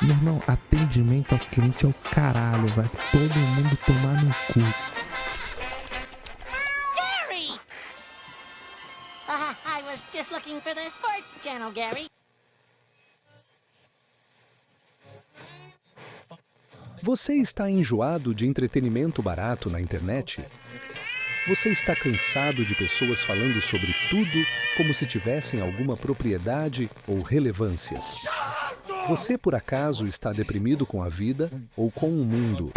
Meu irmão, atendimento ao cliente é o caralho, vai todo mundo tomar no cu. Gary! I was just looking for the sports channel, Gary. Você está enjoado de entretenimento barato na internet? Você está cansado de pessoas falando sobre tudo como se tivessem alguma propriedade ou relevância? Você, por acaso, está deprimido com a vida ou com o mundo?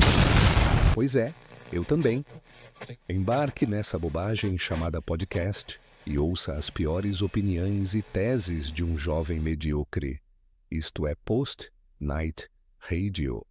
Pois é, eu também. Embarque nessa bobagem chamada podcast e ouça as piores opiniões e teses de um jovem medíocre. Isto é Post Night Radio.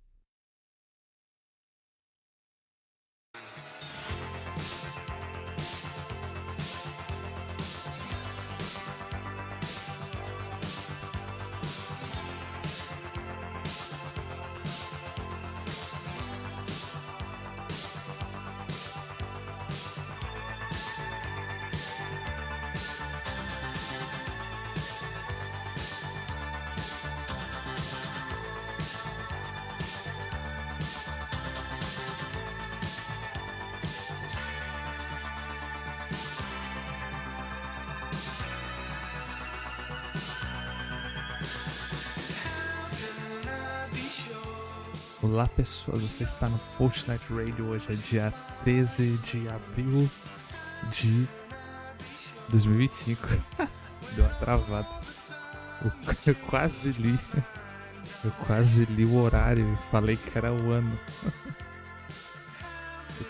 Olá pessoas, você está no Post Night Radio. Hoje é dia 13 de abril de 2025. Deu uma travada. Eu quase li o horário e falei que era o ano.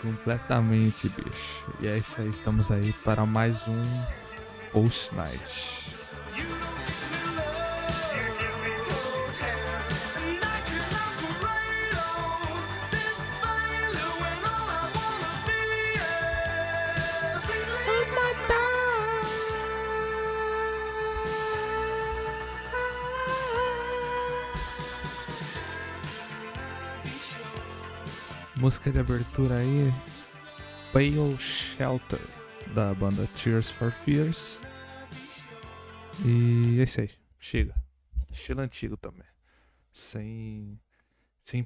Completamente, bicho. E é isso aí, estamos aí para mais um Post Night. Música de abertura aí, Pale Shelter, da banda Tears for Fears. E é isso aí, chega. Estilo antigo também. Sem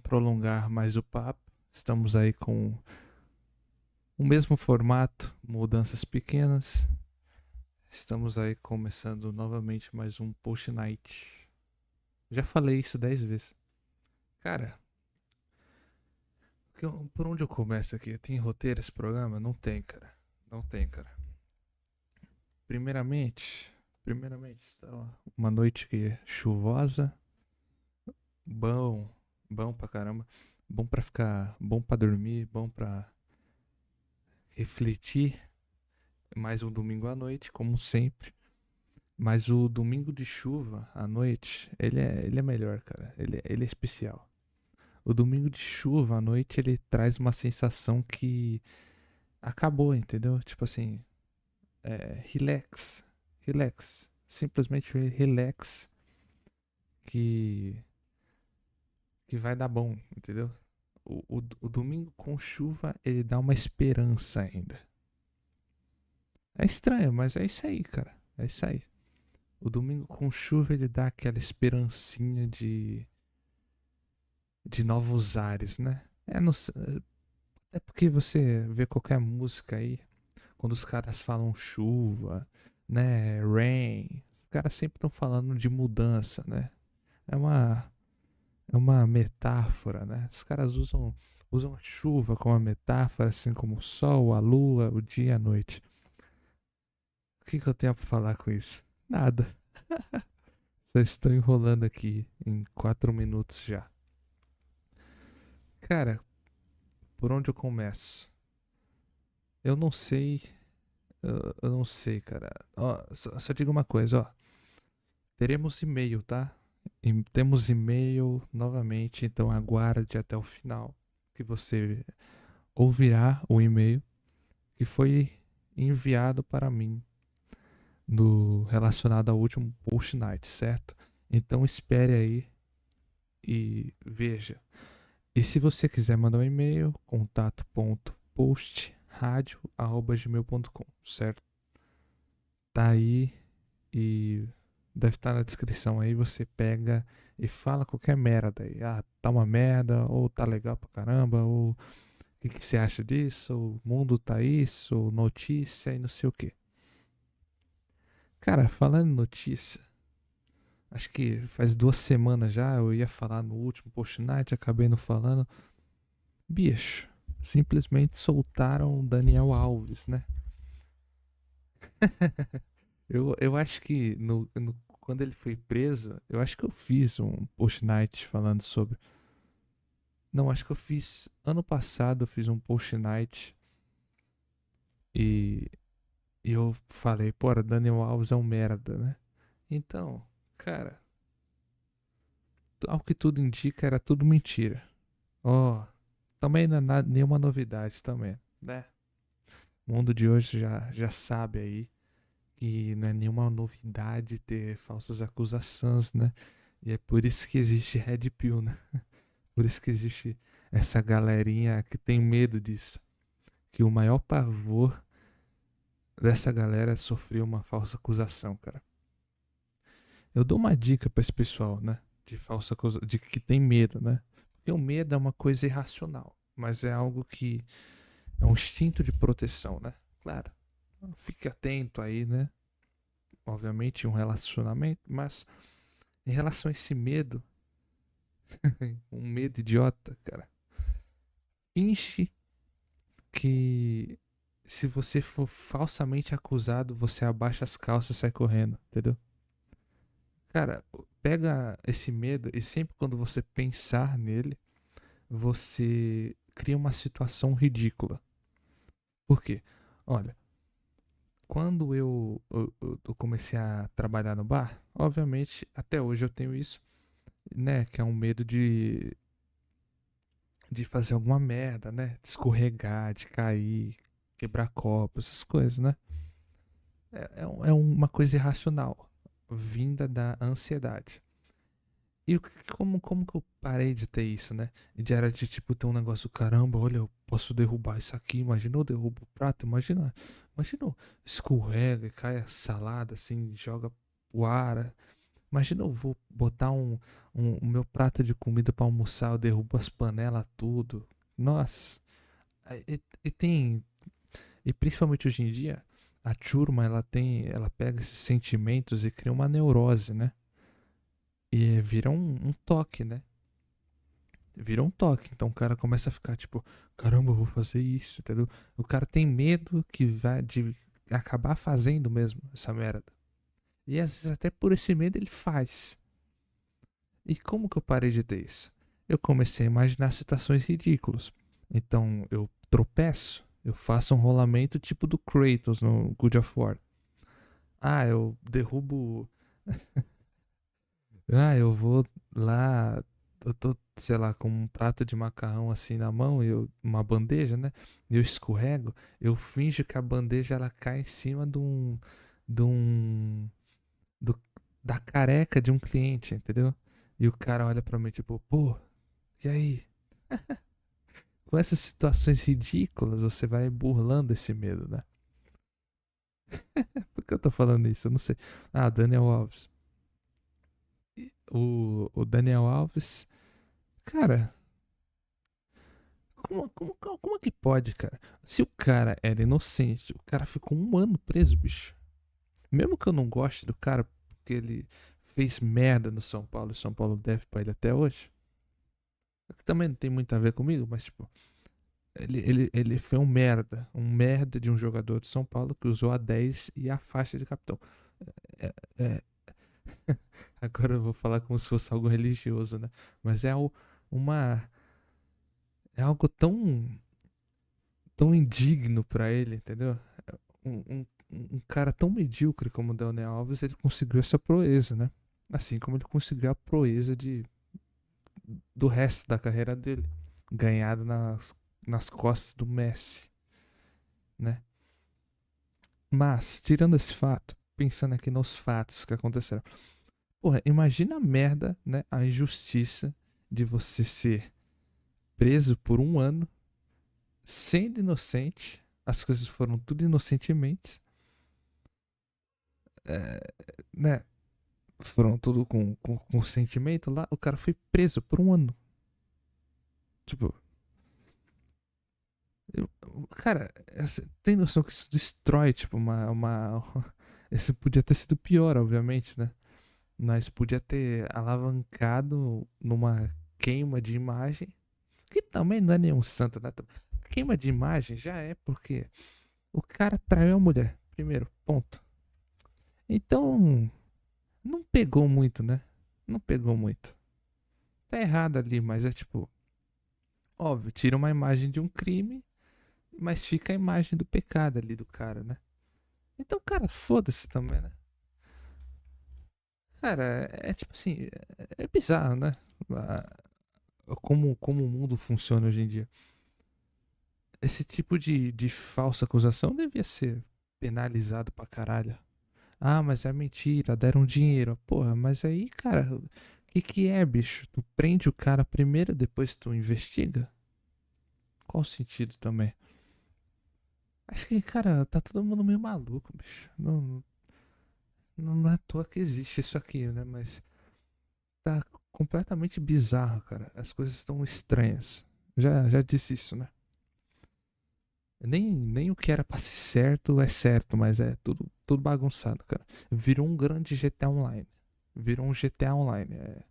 prolongar mais o papo, estamos aí com o mesmo formato, mudanças pequenas. Estamos aí começando novamente mais um Post Night. Já falei isso 10 vezes. Cara, por onde eu começo aqui? Tem roteiro esse programa? Não tem, cara. Não tem, cara. Primeiramente, uma noite aqui chuvosa. Bom pra caramba. Bom pra ficar, bom pra dormir, bom pra refletir. Mais um domingo à noite, como sempre. Mas o domingo de chuva à noite, ele é melhor, cara. Ele é especial. O domingo de chuva à noite, ele traz uma sensação que acabou, entendeu? Tipo assim, relax. Simplesmente relax. Que vai dar bom, entendeu? O domingo com chuva, ele dá uma esperança ainda. É estranho, mas é isso aí, cara. É isso aí. O domingo com chuva, ele dá aquela esperancinha de novos ares, né? É porque você vê qualquer música aí, quando os caras falam chuva, né, rain, os caras sempre estão falando de mudança, né? É uma metáfora, né? Os caras usam a chuva como uma metáfora, assim como o sol, a lua, o dia e a noite. O que eu tenho pra falar com isso? Nada. Só estou enrolando aqui em 4 minutos já. Cara, por onde eu começo? Eu não sei. Eu não sei, cara. Ó, só digo uma coisa, ó. Teremos e-mail, tá? Temos e-mail novamente, então aguarde até o final que você ouvirá o e-mail que foi enviado para mim no relacionado ao último Post Night, certo? Então espere aí e veja. E se você quiser mandar um e-mail, contato.postradio@gmail.com, certo? Tá aí e Deve estar na descrição aí, você pega e fala qualquer merda aí. Ah, tá uma merda, ou tá legal pra caramba, ou o que você acha disso, ou o mundo tá isso, ou notícia e não sei o que. Cara, falando em notícia, acho que faz 2 semanas já, eu ia falar no último post night, acabei não falando. Bicho, simplesmente soltaram o Daniel Alves, né? Eu acho que quando ele foi preso, eu acho que eu fiz um post night falando sobre. Não, acho que eu fiz. Ano passado eu fiz um post night e, e eu falei, porra, Daniel Alves é um merda, né? Então, cara, ao que tudo indica, era tudo mentira. Ó, também não é nenhuma novidade também, né? O mundo de hoje já sabe aí que não é nenhuma novidade ter falsas acusações, né? E é por isso que existe Red Pill, né? Por isso que existe essa galerinha que tem medo disso. Que o maior pavor dessa galera é sofrer uma falsa acusação, cara. Eu dou uma dica pra esse pessoal, né? De falsa acusação, de que tem medo, né? Porque o medo é uma coisa irracional, mas é algo que é um instinto de proteção, né? Claro. Fique atento aí, né? Obviamente, um relacionamento, mas em relação a esse medo, um medo idiota, cara. Finge que se você for falsamente acusado, você abaixa as calças e sai correndo, entendeu? Cara, pega esse medo e sempre quando você pensar nele, você cria uma situação ridícula. Por quê? Olha, quando eu comecei a trabalhar no bar, obviamente, até hoje eu tenho isso, né? Que é um medo de fazer alguma merda, né? De escorregar, de cair, quebrar copo, essas coisas, né? É uma coisa irracional, vinda da ansiedade. E como que eu parei de ter isso, né? De era de tipo ter um negócio, caramba, olha, eu posso derrubar isso aqui, imagina eu derrubo o prato, imagina eu escorrega e cai a salada assim, joga pro ar. Imagina eu vou botar o meu prato de comida pra almoçar, eu derrubo as panelas, tudo. Nossa. E tem. E principalmente hoje em dia, a turma ela pega esses sentimentos e cria uma neurose, né? E vira um toque, né? Vira um toque. Então o cara começa a ficar tipo, caramba, eu vou fazer isso, entendeu? O cara tem medo que vai de acabar fazendo mesmo essa merda. E às vezes até por esse medo ele faz. E como que eu parei de ter isso? Eu comecei a imaginar situações ridículas. Então eu tropeço, eu faço um rolamento tipo do Kratos no God of War. Ah, eu derrubo. Ah, eu vou lá. Eu tô, sei lá, com um prato de macarrão assim na mão, uma bandeja, né? Eu escorrego, eu finjo que a bandeja ela cai em cima de um, do- da careca de um cliente, entendeu? E o cara olha pra mim tipo, pô, e aí? Com essas situações ridículas, você vai burlando esse medo, né? Por que eu tô falando isso? Eu não sei. Ah, Daniel Alves. O Daniel Alves, cara, como é que pode, cara? Se o cara era inocente, o cara ficou 1 ano preso, bicho. Mesmo que eu não goste do cara, porque ele fez merda no São Paulo e São Paulo deve pra ele até hoje. Que também não tem muito a ver comigo, mas tipo, ele foi um merda de um jogador de São Paulo que usou a 10 e a faixa de capitão. É, é, agora eu vou falar como se fosse algo religioso, né? Mas uma, é algo tão indigno pra ele, entendeu? Um cara tão medíocre como o Daniel Alves, ele conseguiu essa proeza, né? Assim como ele conseguiu a proeza do resto da carreira dele, ganhado nas costas do Messi, né? Mas, tirando esse fato, pensando aqui nos fatos que aconteceram, porra, imagina a merda, né? A injustiça de você ser preso por 1 ano, sendo inocente, as coisas foram tudo inocentemente, né? foram tudo com sentimento lá, o cara foi preso por 1 ano. Tipo, cara, tem noção que isso destrói, tipo, Isso podia ter sido pior, obviamente, né? Mas podia ter alavancado numa queima de imagem, que também não é nenhum santo, né? Queima de imagem já é porque o cara traiu a mulher, primeiro, ponto. Então, não pegou muito, né? Não pegou muito. Tá errado ali, mas é tipo, óbvio, tira uma imagem de um crime, mas fica a imagem do pecado ali do cara, né? Então, cara, foda-se também, né? Cara, é tipo assim, é bizarro, né? Como o mundo funciona hoje em dia. Esse tipo de falsa acusação devia ser penalizado pra caralho. Ah, mas é mentira, deram dinheiro. Porra, mas aí, cara, o que é, bicho? Tu prende o cara primeiro, depois tu investiga? Qual o sentido também? Acho que, cara, tá todo mundo meio maluco, bicho. Não é à toa que existe isso aqui, né? Mas tá completamente bizarro, cara. As coisas estão estranhas. Já disse isso, né? Nem o que era pra ser certo é certo, mas é tudo bagunçado, cara. Virou um grande GTA Online. Virou um GTA Online. É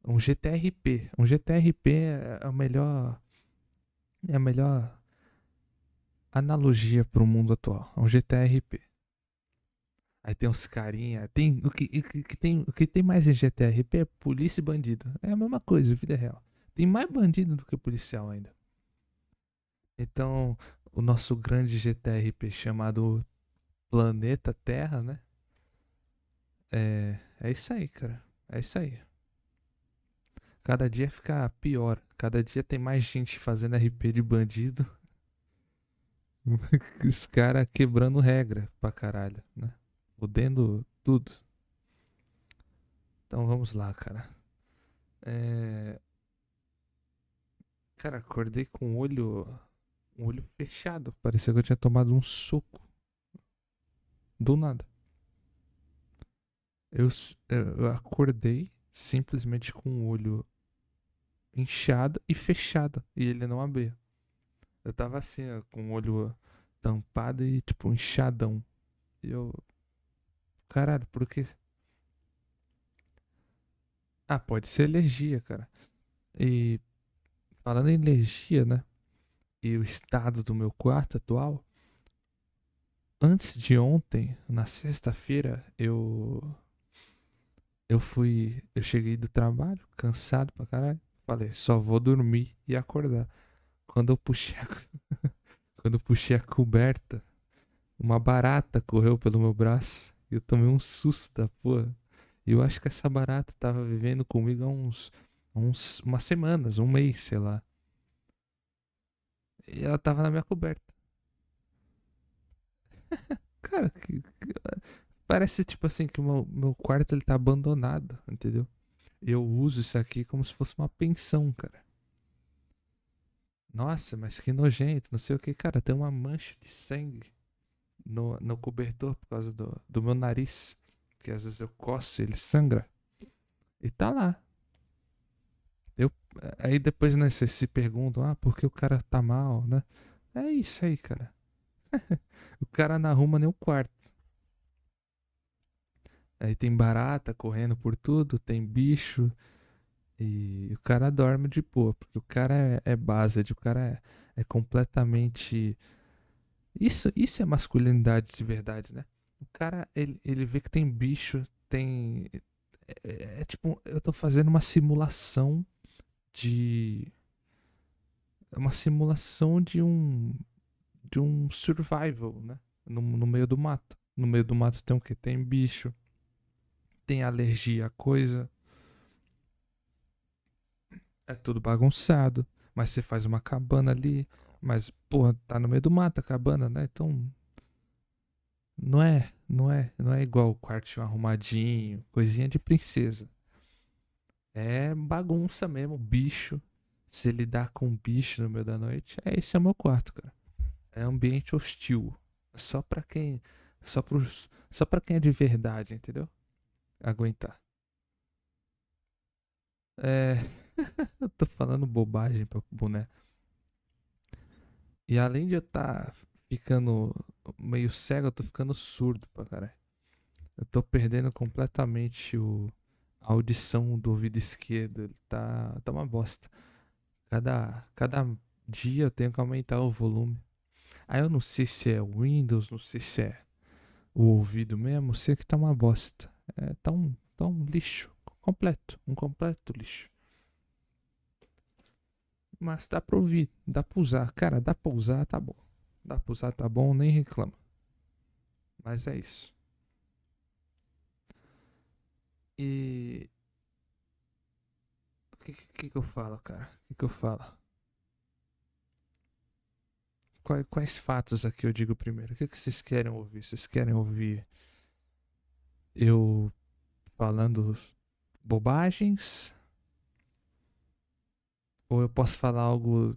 um GTRP. Um GTRP é a melhor analogia pro mundo atual. É um GTRP. Aí tem uns carinha. Tem, o que tem mais em GTRP é polícia e bandido. É a mesma coisa, vida real. Tem mais bandido do que policial ainda. Então, o nosso grande GTRP chamado Planeta Terra, né? É isso aí, cara. É isso aí. Cada dia fica pior. Cada dia tem mais gente fazendo RP de bandido. Os caras quebrando regra pra caralho, né? Fudendo tudo. Então vamos lá, cara. É... Cara, acordei com um olho fechado. Parecia que eu tinha tomado um soco. Do nada. Eu acordei simplesmente com o olho inchado e fechado. E ele não abria. Eu tava assim, ó, com o olho tampado e tipo inchadão. E eu. Caralho, por quê? Ah, pode ser alergia, cara. E falando em alergia, né? E o estado do meu quarto atual. Antes de ontem, na sexta-feira, eu cheguei do trabalho, cansado pra caralho. Falei, só vou dormir e acordar. Quando eu puxei quando eu puxei a coberta, uma barata correu pelo meu braço. E eu tomei um susto da porra. E eu acho que essa barata tava vivendo comigo há umas semanas, um mês, sei lá. E ela tava na minha coberta. Cara, parece tipo assim que o meu quarto ele tá abandonado, entendeu? Eu uso isso aqui como se fosse uma pensão, cara. Nossa, mas que nojento, não sei o que. Cara, tem uma mancha de sangue no cobertor por causa do meu nariz. Que às vezes eu coço e ele sangra. E tá lá. Eu, aí depois, né, vocês se perguntam, por que o cara tá mal, né? É isso aí, cara. O cara não arruma nem o quarto. Aí tem barata correndo por tudo, tem bicho. E o cara dorme de boa, porque o cara é base, o cara é completamente. Isso é masculinidade de verdade, né? O cara, ele vê que tem bicho, tem. É tipo, eu tô fazendo uma simulação de. É uma simulação de um survival, né? No meio do mato. No meio do mato tem o quê? Tem bicho, tem alergia a coisa, é tudo bagunçado. Mas você faz uma cabana ali, mas, porra, tá no meio do mato a cabana, né? Então, não é igual o quartinho arrumadinho, coisinha de princesa. É bagunça mesmo, bicho. Se lidar com um bicho no meio da noite, esse é o meu quarto, cara. É ambiente hostil. Só pra quem. Só pra quem é de verdade, entendeu? aguentar. É. Eu tô falando bobagem pra boné. E além de eu estar ficando meio cego, eu tô ficando surdo pra caralho. Eu tô perdendo completamente a audição do ouvido esquerdo. Ele tá uma bosta. Cada dia eu tenho que aumentar o volume. Aí eu não sei se é o Windows, não sei se é o ouvido mesmo. Sei que tá uma bosta. Tá um lixo completo. Um completo lixo. Mas dá pra ouvir, dá pra usar. Cara, dá pra usar, tá bom. Dá pra usar, tá bom, nem reclama. Mas é isso. E. O que eu falo, cara? O que eu falo? Quais fatos aqui eu digo primeiro? O que vocês querem ouvir? Vocês querem ouvir eu falando bobagens? Ou eu posso falar algo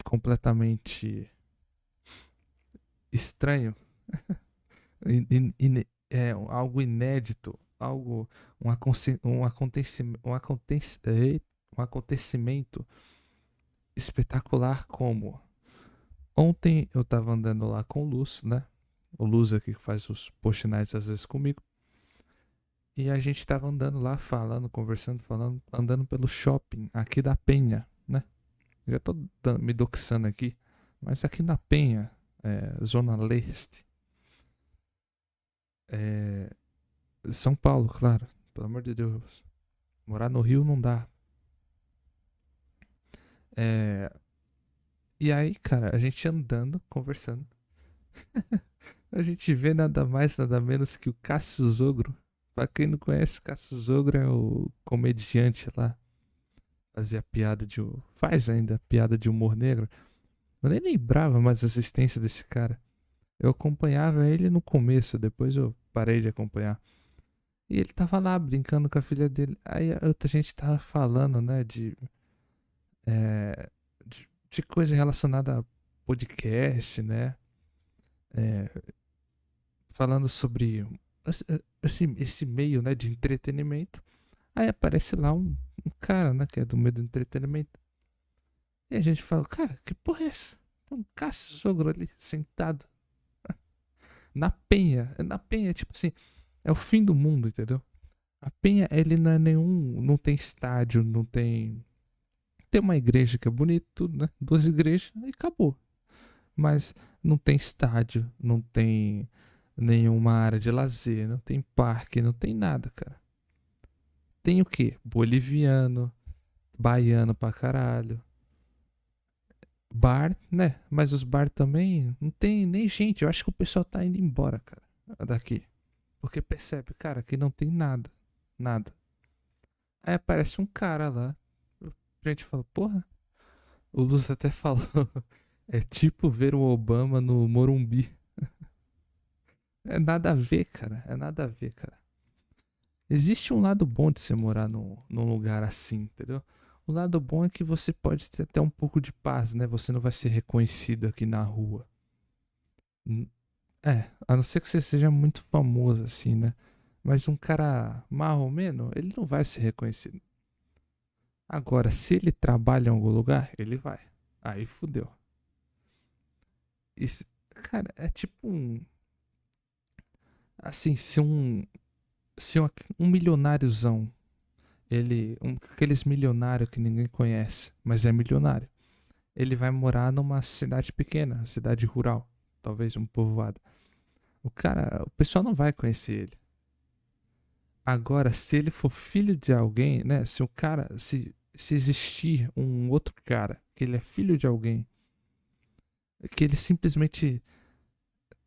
completamente estranho? Algo inédito? Algo. Um acontecimento espetacular como. Ontem eu tava andando lá com o Luz, né? O Luz aqui que faz os post nights às vezes comigo. E a gente tava andando lá, falando, conversando, falando, andando pelo shopping aqui da Penha, né? Já tô me doxando aqui, mas aqui na Penha, Zona Leste. São Paulo, claro, pelo amor de Deus. Morar no Rio não dá. E aí, cara, a gente andando, conversando. A gente vê nada mais, nada menos que o Cássio Zogro. Pra quem não conhece, Cássio Zogro é o comediante lá. Fazia piada de. Faz ainda piada de humor negro. Eu nem lembrava mais a existência desse cara. Eu acompanhava ele no começo, depois eu parei de acompanhar. E ele tava lá brincando com a filha dele. Aí a gente tava falando, né, de coisa relacionada a podcast, né? Falando sobre esse meio, né, de entretenimento. Aí aparece lá um cara, né, que é do meio do entretenimento. E a gente fala, cara, que porra é essa? Tem um Cássio Sogro ali, sentado. Na Penha. Na Penha, tipo assim, é o fim do mundo, entendeu? A Penha, ele não é nenhum. Não tem estádio, não tem. Tem uma igreja que é bonito, tudo, né? Duas igrejas e acabou. Mas não tem estádio, não tem nenhuma área de lazer, não tem parque, não tem nada, cara. Tem o quê? Boliviano, baiano pra caralho. Bar, né? Mas os bar também não tem nem gente. Eu acho que o pessoal tá indo embora, cara, daqui. Porque percebe, cara, que não tem nada. Nada. Aí aparece um cara lá. A gente fala, porra. O Luz até falou. É tipo ver o Obama no Morumbi. É nada a ver, cara. É nada a ver, cara. Existe um lado bom de você morar num lugar assim, entendeu? O lado bom é que você pode ter até um pouco de paz, né? Você não vai ser reconhecido aqui na rua. A não ser que você seja muito famoso assim, né? Mas um cara marromeno, ele não vai ser reconhecido. Agora, se ele trabalha em algum lugar, ele vai. Aí fudeu. Isso, cara, é tipo um. Assim, se um milionáriozão, aqueles milionários que ninguém conhece, mas é milionário, ele vai morar numa cidade pequena, cidade rural, talvez um povoado. O pessoal não vai conhecer ele. Agora, se ele for filho de alguém, né? Se existir um outro cara, que ele é filho de alguém, que ele simplesmente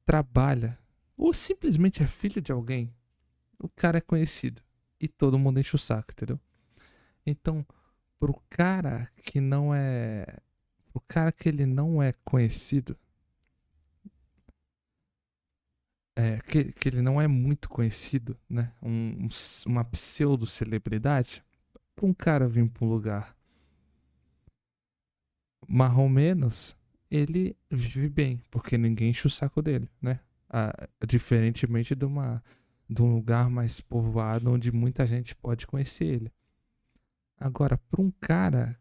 trabalha, ou simplesmente é filho de alguém, o cara é conhecido. E todo mundo enche o saco, entendeu? Então, pro cara que não é. Pro cara que ele não é conhecido. Que ele não é muito conhecido, né? Uma pseudo-celebridade. Pra um cara vir pra um lugar marrom menos, ele vive bem, porque ninguém enche o saco dele, né? Diferentemente de um lugar mais povoado onde muita gente pode conhecer ele. Agora, para um cara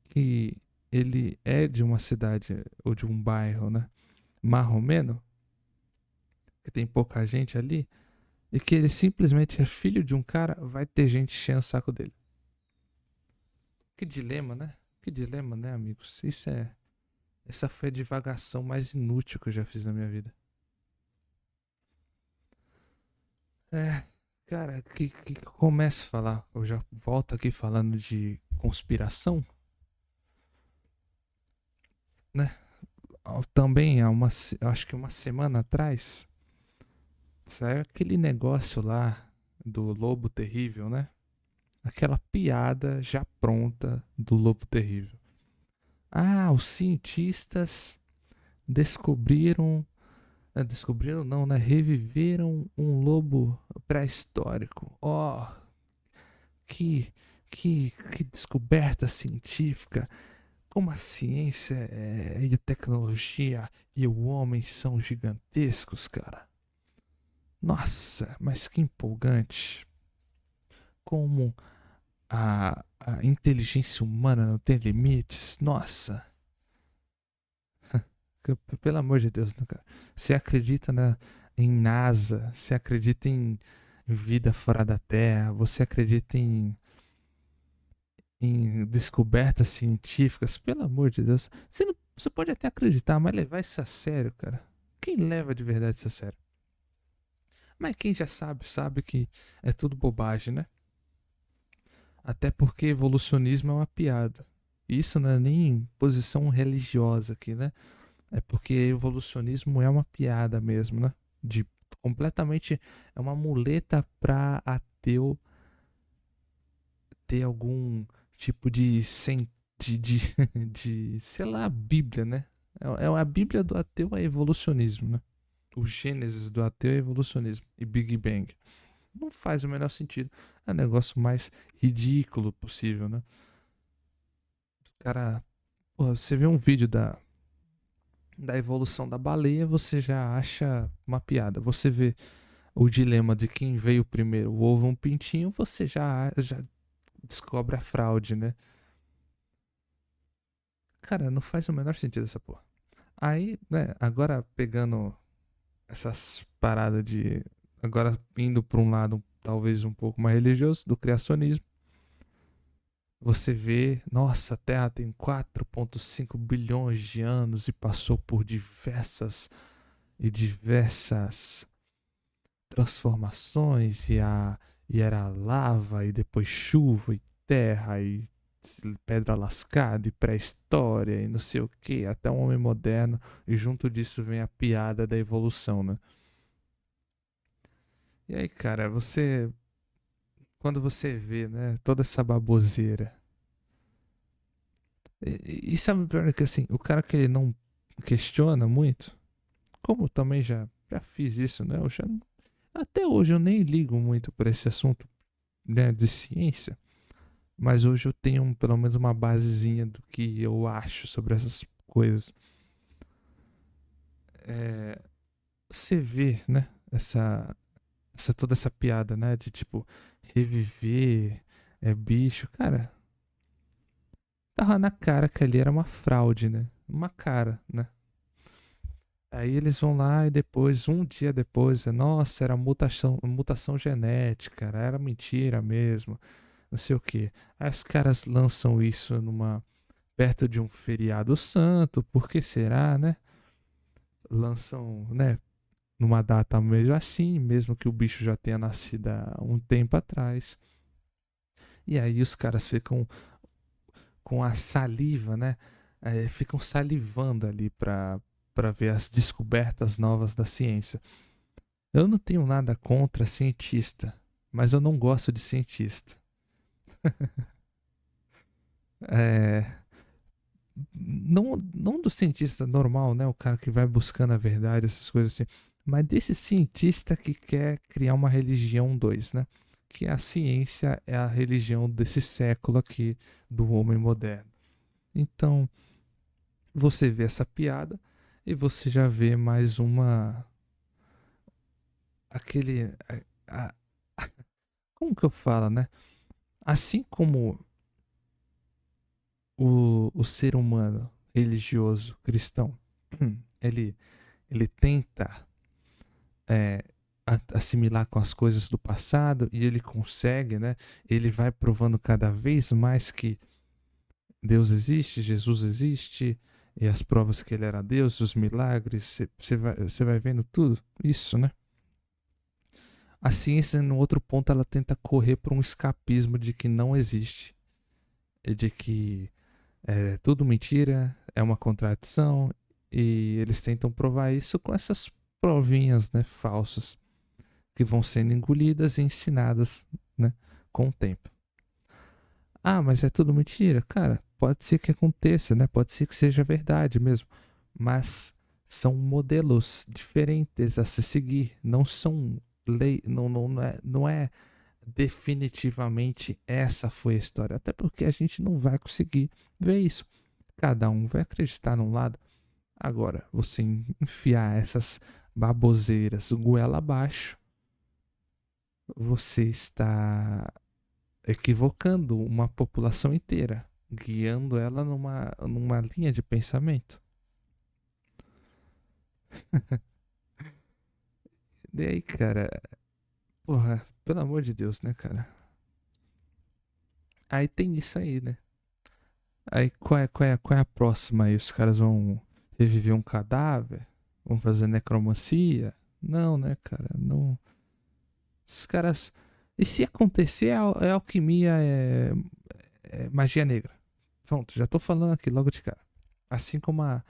que ele é de uma cidade ou de um bairro, né, marromeno, que tem pouca gente ali, e que ele simplesmente é filho de um cara, vai ter gente enchendo o saco dele. Que dilema, né? Que dilema, né, amigos? Essa foi a divagação mais inútil que eu já fiz na minha vida. Cara, que eu começo a falar? Eu já volto aqui falando de conspiração, né? Também acho que uma semana atrás, saiu aquele negócio lá do Lobo Terrível, né? Aquela piada já pronta do Lobo Terrível. Ah, os cientistas descobriram. Descobriram não, né? Reviveram um lobo pré-histórico. Oh, que descoberta científica. Como a ciência e a tecnologia e o homem são gigantescos, cara. Nossa, mas que empolgante. Como a inteligência humana não tem limites. Nossa. Pelo amor de Deus, né, cara? Você acredita em NASA, você acredita em vida fora da Terra, você acredita em descobertas científicas, pelo amor de Deus. Você pode até acreditar, mas levar isso a sério, cara. Quem leva de verdade isso a sério? Mas quem já sabe que é tudo bobagem, né? Até porque evolucionismo é uma piada. Isso não é nem posição religiosa aqui, né? É porque evolucionismo é uma piada mesmo, né? De completamente é uma muleta para ateu ter algum tipo de de sei lá, Bíblia, né? A Bíblia do ateu é evolucionismo, né? O Gênesis do ateu é evolucionismo e Big Bang. Não faz o menor sentido. É o negócio mais ridículo possível, né? O cara, pô, você vê um vídeo da evolução da baleia, você já acha uma piada. Você vê o dilema de quem veio primeiro, o ovo ou um pintinho, você já descobre a fraude, né? Cara, não faz o menor sentido essa porra. Aí, né, agora pegando essas paradas de. Agora indo pra um lado talvez um pouco mais religioso, do criacionismo. Você vê, nossa, a Terra tem 4,5 bilhões de anos e passou por diversas transformações e era lava e depois chuva e terra e pedra lascada e pré-história e não sei o que, até o homem moderno, e junto disso vem a piada da evolução, né? E aí, cara, quando você vê, né, toda essa baboseira, e sabe o pior é que assim, o cara que ele não questiona muito, como também já fiz isso, né? Até hoje eu nem ligo muito para esse assunto, né, de ciência. Mas hoje eu tenho pelo menos uma basezinha do que eu acho sobre essas coisas. É, você vê, né? Toda essa piada, né? De tipo, reviver bicho. Cara, tava na cara que ali era uma fraude, né? Uma cara, né? Aí eles vão lá e depois, um dia depois, nossa, era mutação genética, era mentira mesmo, não sei o que. Aí os caras lançam isso perto de um feriado santo, por que será, né? Lançam, né, numa data mesmo assim, mesmo que o bicho já tenha nascido há um tempo atrás. E aí os caras ficam com a saliva, né? Ficam salivando ali para ver as descobertas novas da ciência. Eu não tenho nada contra cientista, mas eu não gosto de cientista. É, não do cientista normal, né? O cara que vai buscando a verdade, essas coisas assim. Mas desse cientista que quer criar uma religião 2, né? Que a ciência é a religião desse século aqui do homem moderno. Então, você vê essa piada e você já vê mais uma. Aquele. a- como que eu falo, né? Assim como o ser humano religioso, cristão, ele, ele tenta é, assimilar com as coisas do passado e ele consegue, né? Ele vai provando cada vez mais que Deus existe, Jesus existe, e as provas que ele era Deus, os milagres, você vai vendo tudo isso, né? A ciência, no outro ponto, ela tenta correr para um escapismo de que não existe, e de que é tudo mentira, é uma contradição, e eles tentam provar isso com essas provinhas, né, falsas, que vão sendo engolidas e ensinadas, né, com o tempo. Ah, mas é tudo mentira? Cara, pode ser que aconteça, né? Pode ser que seja verdade mesmo. Mas são modelos diferentes a se seguir. Não são lei. Não é definitivamente essa foi a história. Até porque a gente não vai conseguir ver isso. Cada um vai acreditar num lado. Agora, você enfiar essas baboseiras goela abaixo, você está equivocando uma população inteira, guiando ela numa linha de pensamento. E aí, cara, porra, pelo amor de Deus, né, cara? Aí tem isso aí, né? Aí qual é a próxima aí? Os caras vão reviver um cadáver? Vão fazer necromancia? Não, né, cara? Não. Os caras. E se acontecer, é alquimia, é magia negra. Pronto, já tô falando aqui logo de cara. Assim como a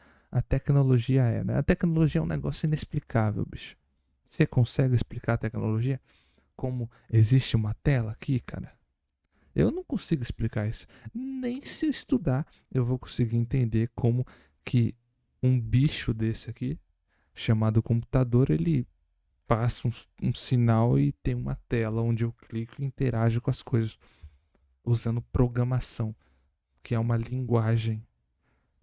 tecnologia é, né? A tecnologia é um negócio inexplicável, bicho. Você consegue explicar a tecnologia? Como existe uma tela aqui, cara? Eu não consigo explicar isso. Nem se eu estudar, eu vou conseguir entender como que um bicho desse aqui, chamado computador, ele passa um sinal e tem uma tela onde eu clico e interajo com as coisas usando programação, que é uma linguagem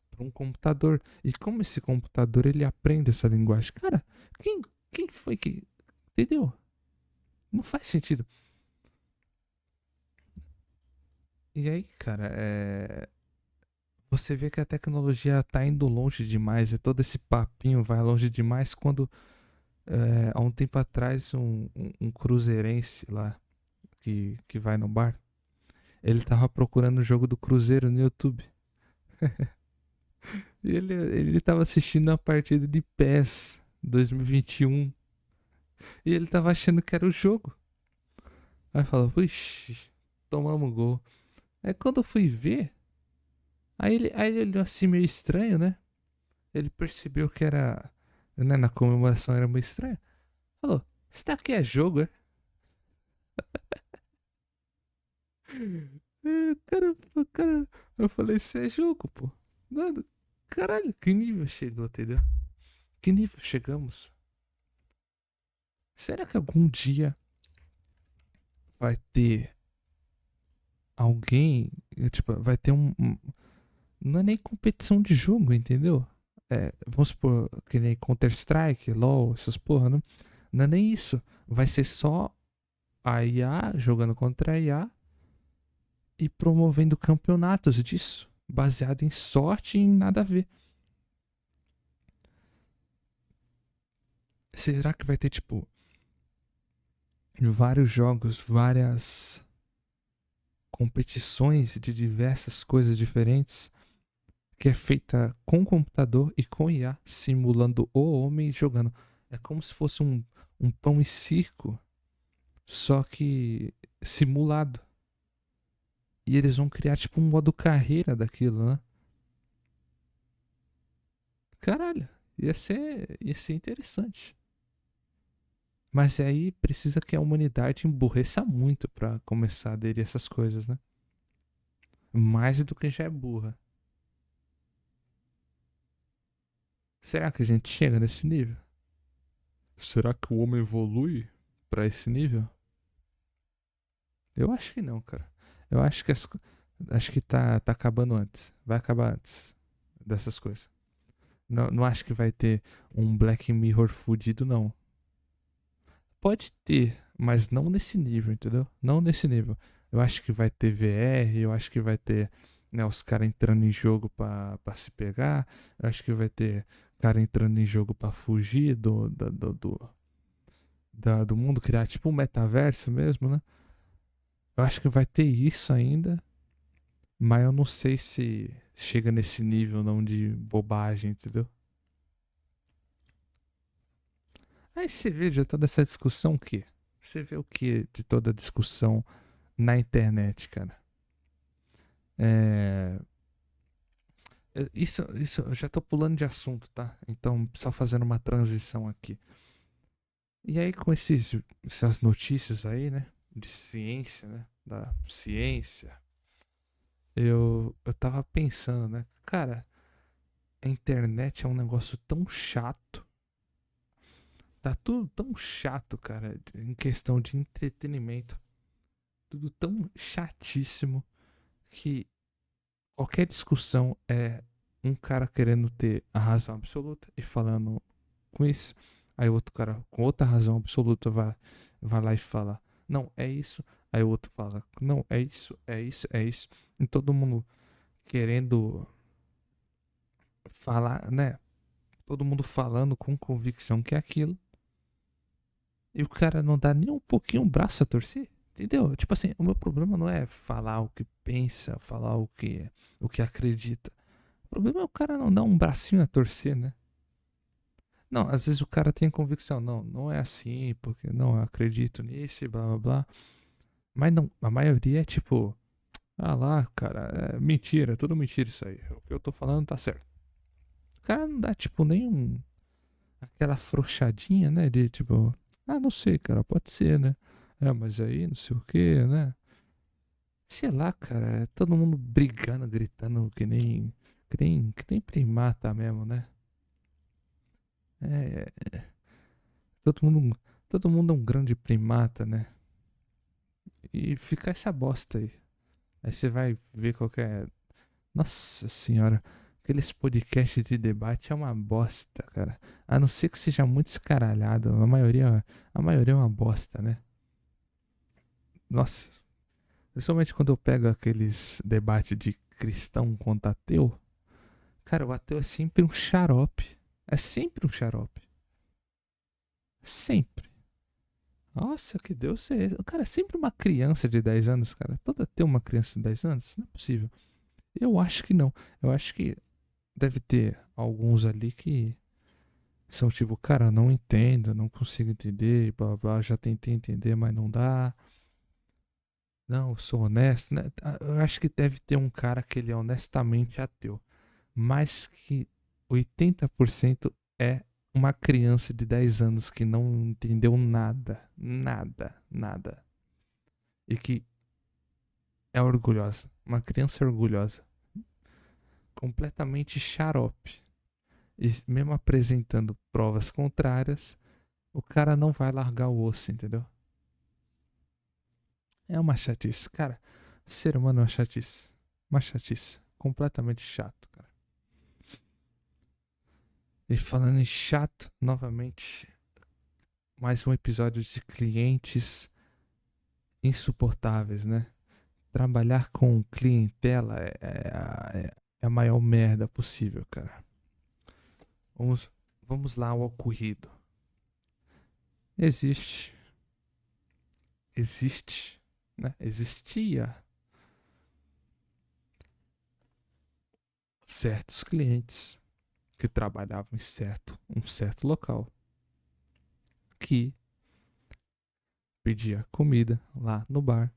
para um computador. E como esse computador ele aprende essa linguagem? Cara, quem foi que. Entendeu? Não faz sentido. E aí, cara, você vê que a tecnologia tá indo longe demais. E todo esse papinho vai longe demais quando há um tempo atrás um cruzeirense lá que vai no bar, ele tava procurando o jogo do Cruzeiro no YouTube. E ele tava assistindo a partida de PES 2021. E ele tava achando que era o jogo. Aí falou, puxa, tomamos gol. Aí quando eu fui ver, aí ele olhou assim meio estranho, né? Ele percebeu que era, né, na comemoração era meio estranho. Falou, isso daqui é jogo, é? Cara, eu falei, isso é jogo, pô. Mano, caralho, que nível chegou, entendeu? Que nível chegamos? Será que algum dia vai ter alguém, tipo, vai ter não é nem competição de jogo, entendeu? Vamos supor, que nem Counter-Strike, LoL, essas porra, não, não é nem isso. Vai ser só a IA jogando contra a IA e promovendo campeonatos disso, baseado em sorte e em nada a ver. Será que vai ter, tipo, vários jogos, várias competições de diversas coisas diferentes que é feita com computador e com IA, simulando o homem jogando. É como se fosse um pão e circo, só que simulado. E eles vão criar tipo um modo carreira daquilo, né? Caralho, ia ser interessante. Mas aí precisa que a humanidade emburreça muito pra começar a aderir a essas coisas, né? Mais do que já é burra. Será que a gente chega nesse nível? Será que o homem evolui pra esse nível? Eu acho que não, cara. Eu acho que acho que tá acabando antes. Vai acabar antes dessas coisas. Não, não acho que vai ter um Black Mirror fudido, não. Pode ter, Mas não nesse nível, entendeu? Não nesse nível. Eu acho que vai ter VR, eu acho que vai ter, né, os caras entrando em jogo pra se pegar. Eu acho que vai ter cara entrando em jogo pra fugir do mundo, criar tipo um metaverso mesmo, né? Eu acho que vai ter isso ainda, mas eu não sei se chega nesse nível não de bobagem, entendeu? Aí você vê de toda essa discussão o quê? Você vê o que de toda a discussão na internet, cara? É... isso, eu já tô pulando de assunto, tá? Então, só fazendo uma transição aqui. E aí, com essas notícias aí, né? De ciência, né? Da ciência, eu tava pensando, né? Cara, a internet é um negócio tão chato. Tá tudo tão chato, cara, em questão de entretenimento. Tudo tão chatíssimo que qualquer discussão é um cara querendo ter a razão absoluta e falando com isso. Aí o outro cara com outra razão absoluta vai lá e fala, não, é isso. Aí o outro fala, não, é isso, é isso, é isso. E todo mundo querendo falar, né? Todo mundo falando com convicção que é aquilo. E o cara não dá nem um pouquinho o braço a torcer. Entendeu? Tipo assim, o meu problema não é falar o que pensa, falar o que acredita. O problema é o cara não dar um bracinho a torcer, né? Não, às vezes o cara tem convicção, não, não é assim, porque não, eu acredito nisso e blá blá blá. Mas não, a maioria é tipo, ah lá, cara, é mentira, é tudo mentira isso aí. O que eu tô falando tá certo. O cara não dá tipo nenhum aquela frouxadinha, né? De tipo, ah, não sei, cara, pode ser, né? É, mas aí não sei o que, né? Sei lá, cara, é todo mundo brigando, gritando que nem primata mesmo, né? É, todo mundo é um grande primata, né? E fica essa bosta aí. Aí você vai ver qualquer. Nossa senhora, aqueles podcasts de debate é uma bosta, cara. A não ser que seja muito escaralhado. A maioria é uma bosta, né? Nossa, principalmente quando eu pego aqueles debates de cristão contra ateu. Cara, o ateu é sempre um xarope. É sempre um xarope. Sempre. Nossa, que Deus é. Cara, é sempre uma criança de 10 anos, cara. Toda ter uma criança de 10 anos? Não é possível. Eu acho que não. Eu acho que deve ter alguns ali que são tipo, cara, não entendo, não consigo entender, blá blá, blá, já tentei entender, mas não dá. Não, eu sou honesto, né? Eu acho que deve ter um cara que ele é honestamente ateu, mas que 80% é uma criança de 10 anos que não entendeu nada, nada, nada. E que é orgulhosa, uma criança orgulhosa, completamente xarope. E mesmo apresentando provas contrárias, o cara não vai largar o osso, entendeu? É uma chatice. Cara, o ser humano é uma chatice. Uma chatice. Completamente chato, cara. E falando em chato, novamente, mais um episódio de clientes insuportáveis, né? Trabalhar com clientela é a maior merda possível, cara. Vamos, vamos lá ao ocorrido. Existe, né? Existia certos clientes que trabalhavam em um certo local que pedia comida lá no bar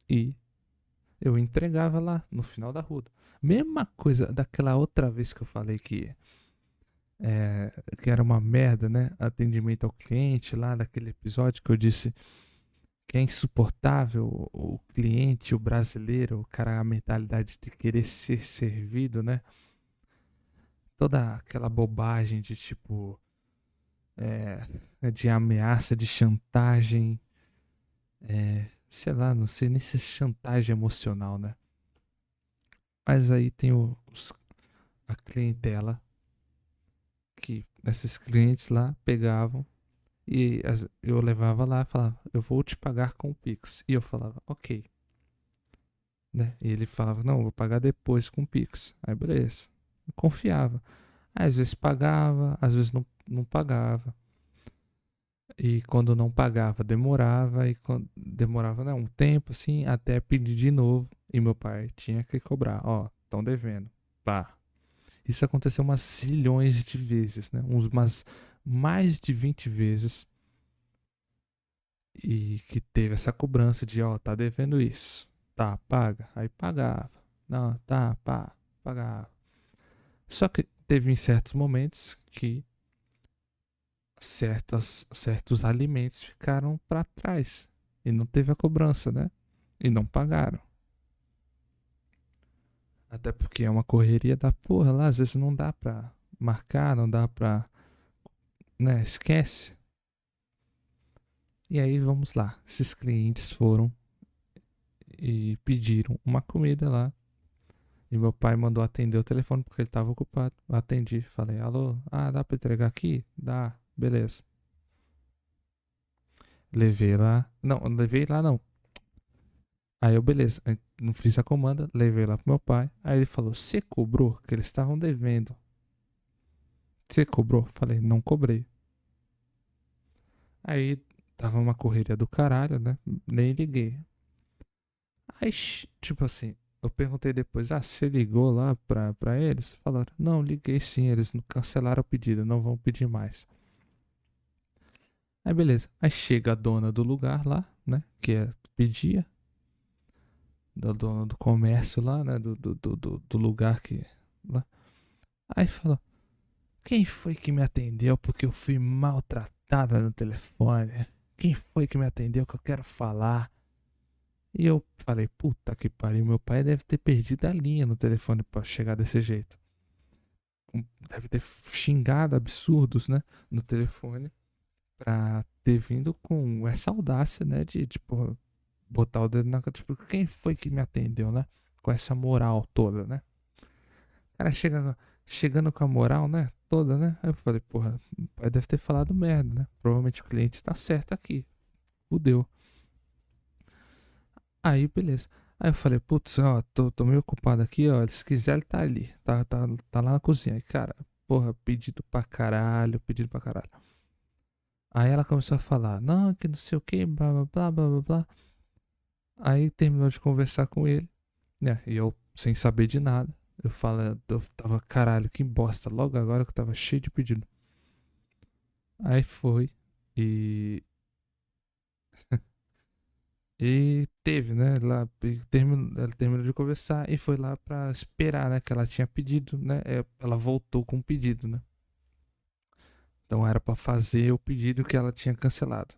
e eu entregava lá no final da rua. Mesma coisa daquela outra vez que eu falei que era uma merda, né? Atendimento ao cliente lá daquele episódio que eu disse que é insuportável o cliente, o brasileiro, o cara, a mentalidade de querer ser servido, né? Toda aquela bobagem de tipo, de ameaça, de chantagem, sei lá, não sei nem se é chantagem emocional, né? Mas aí tem a clientela que esses clientes lá pegavam E eu levava lá e falava, eu vou te pagar com o Pix. E eu falava, ok. Né? E ele falava, não, eu vou pagar depois com o Pix. Aí beleza. Eu confiava. Aí, às vezes pagava, às vezes não pagava. E quando não pagava, demorava. E quando demorava, né, um tempo assim, até pedir de novo. E meu pai tinha que cobrar. Ó, estão devendo. Pá. Isso aconteceu umas zilhões de vezes, né? Umas mais de 20 vezes. E que teve essa cobrança de, ó, tá devendo isso. Tá, paga. Aí pagava. Não, tá, pá, pagava. Só que teve em certos momentos que certos alimentos ficaram para trás. E não teve a cobrança, né? E não pagaram. Até porque é uma correria da porra lá. Às vezes não dá pra marcar, não dá pra. Né? Esquece. E aí vamos lá. Esses clientes foram e pediram uma comida lá. E meu pai mandou atender o telefone porque ele estava ocupado. Eu atendi, falei, alô, dá pra entregar aqui? Dá, beleza. Levei lá. Não, levei lá não. Aí eu, beleza, não fiz a comanda, levei lá pro meu pai. Aí ele falou, você cobrou? Que eles estavam devendo. Você cobrou? Falei, não cobrei. Aí tava uma correria do caralho, né? Nem liguei. Aí, tipo assim, eu perguntei depois, você ligou lá pra eles? Falaram, não, liguei sim, eles cancelaram o pedido, não vão pedir mais. Aí beleza, aí chega a dona do lugar lá, né, que pedia, da dona do comércio lá, né, do lugar que, lá. Aí falou, quem foi que me atendeu porque eu fui maltratada no telefone? Quem foi que me atendeu que eu quero falar? E eu falei, puta que pariu, meu pai deve ter perdido a linha no telefone pra chegar desse jeito. Deve ter xingado absurdos, né, no telefone pra ter vindo com essa audácia, né, de tipo, botar o dedo na cara, tipo, quem foi que me atendeu, né, com essa moral toda, né. Cara, chegando com a moral, né, toda, né, aí eu falei, porra, o pai deve ter falado merda, né, provavelmente o cliente tá certo aqui, fudeu. Aí, beleza. Aí eu falei, putz, ó, tô meio ocupado aqui, ó. Se quiser, ele tá ali. Tá lá na cozinha. Aí, cara, porra, pedido pra caralho, pedido pra caralho. Aí ela começou a falar, não, que não sei o que, blá blá blá blá blá blá. Aí terminou de conversar com ele, né? E eu, sem saber de nada, eu tava, caralho, que bosta. Logo agora que eu tava cheio de pedido. Aí foi e E teve, né? Ela terminou de conversar e foi lá pra esperar, né? Que ela tinha pedido, né? Ela voltou com o pedido, né? Então era pra fazer o pedido que ela tinha cancelado.